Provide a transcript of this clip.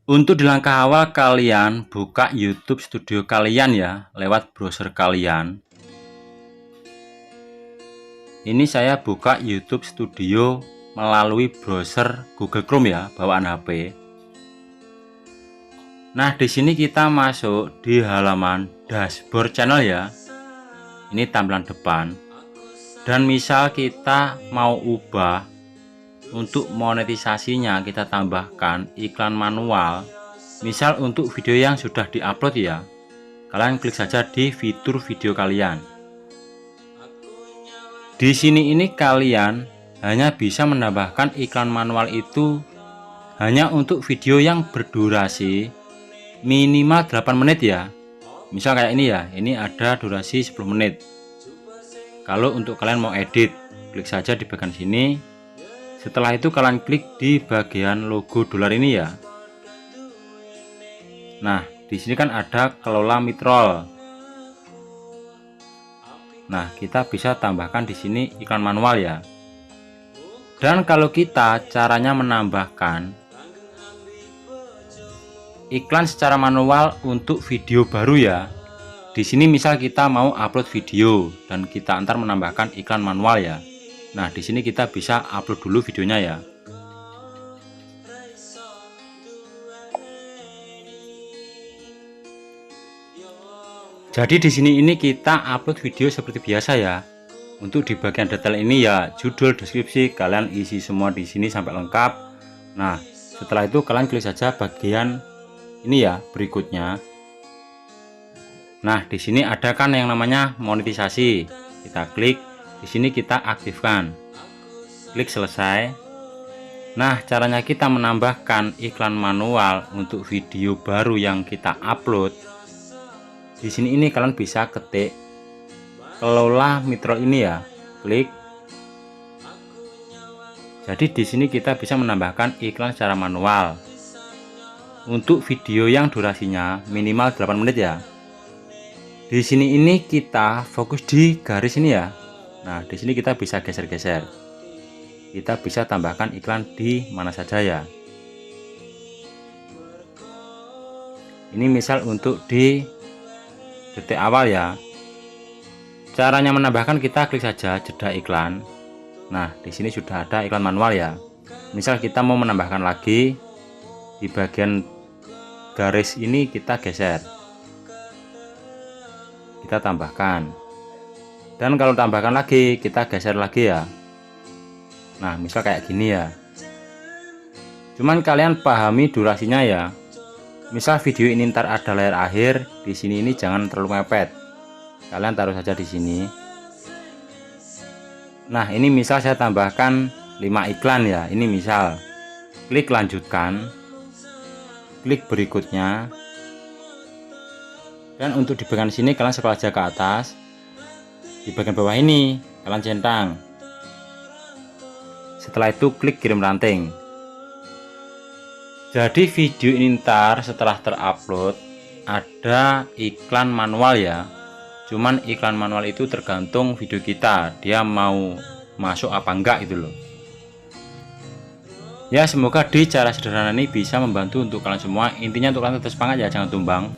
Untuk di langkah awal kalian buka YouTube Studio kalian ya, lewat browser kalian. Ini saya buka YouTube Studio melalui browser Google Chrome ya, bawaan HP. Nah, di sini kita masuk di halaman dashboard channel ya. Ini tampilan depan. Dan misal kita mau ubah untuk monetisasinya, kita tambahkan iklan manual. Misal untuk video yang sudah diupload ya, kalian klik saja di fitur video kalian. Di sini ini kalian hanya bisa menambahkan iklan manual itu hanya untuk video yang berdurasi minimal 8 menit ya. Misal kayak ini ya, ini ada durasi 10 menit. Kalau untuk kalian mau edit, klik saja di bagian sini. Setelah itu kalian klik di bagian logo dolar ini ya. Nah, di sini kan ada kelola midroll. Nah, kita bisa tambahkan di sini iklan manual ya. Dan kalau kita caranya menambahkan iklan secara manual untuk video baru ya. Di sini misal kita mau upload video dan kita antar menambahkan iklan manual ya. Nah, di sini kita bisa upload dulu videonya ya. Jadi di sini ini kita upload video seperti biasa ya. Untuk di bagian detail ini ya, judul, deskripsi kalian isi semua di sini sampai lengkap. Nah, setelah itu kalian klik saja bagian ini ya, berikutnya. Nah, di sini ada kan yang namanya monetisasi. Kita klik, di sini kita aktifkan. Klik selesai. Nah, caranya kita menambahkan iklan manual untuk video baru yang kita upload. Di sini ini kalian bisa ketik kelola midroll ini ya, klik. Jadi di sini kita bisa menambahkan iklan secara manual untuk video yang durasinya minimal 8 menit ya. Di sini ini kita fokus di garis ini ya. Nah, di sini kita bisa geser-geser. Kita bisa tambahkan iklan di mana saja ya. Ini misal untuk di detik awal ya. Caranya menambahkan, kita klik saja jeda iklan. Nah, di sini sudah ada iklan manual ya. Misal kita mau menambahkan lagi di bagian garis ini, kita geser. Kita tambahkan. Dan kalau tambahkan lagi, kita geser lagi ya. Nah, misal kayak gini ya. Cuman kalian pahami durasinya ya. Misal video ini ntar ada layar akhir, di sini ini jangan terlalu mepet. Kalian taruh saja di sini. Nah, ini misal saya tambahkan 5 iklan ya. Ini misal. Klik lanjutkan. Klik berikutnya. Dan untuk di bagian sini kalian scroll aja ke atas. Di bagian bawah ini kalian centang. Setelah itu klik kirim ranting. Jadi video ini ntar setelah terupload ada iklan manual ya. Cuman iklan manual itu tergantung video kita, dia mau masuk apa enggak itu loh. Ya, semoga di cara sederhana ini bisa membantu untuk kalian semua. Intinya untuk kalian tetap semangat ya, jangan tumbang.